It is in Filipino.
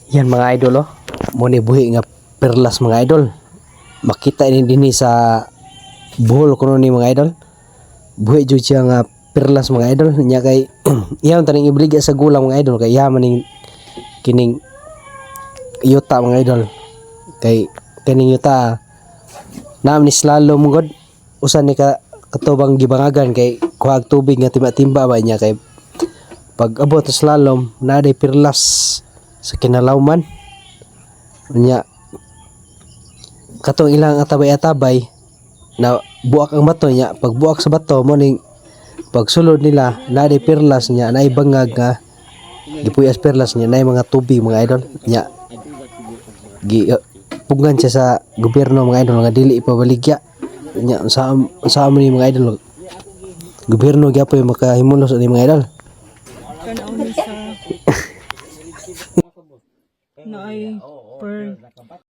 Yan mga idol oh. Muni buhi nga perlas mga idol. Makita ini dinhi sa buhol kuno ni mga idol. Buhi jud siya nga perlas mga idol. Nya kay iyaw taning ibligya sa gulang mga idol kay yaman ning kining yuta mga idol. Kay kining yuta naam ni slalom god. Usan ni katubang gibangagan kay kuhag tubig nga timba-timba ba niya kay pag abot sa slalom na day perlas sa kinalawman nya katong ilang atabay-atabay na buak ang bato nya pag buak sa bato mo ning pag sulod nila na day perlas nya na bangag nga gipuyas perlas nya na mga tubig mga idol nya pugan siya sa gobyerno mga idol nga dili ipabaligya nya sa ni mga idol gobyerno gyapon makahimulos ni mga idol kanaon ni sa naay per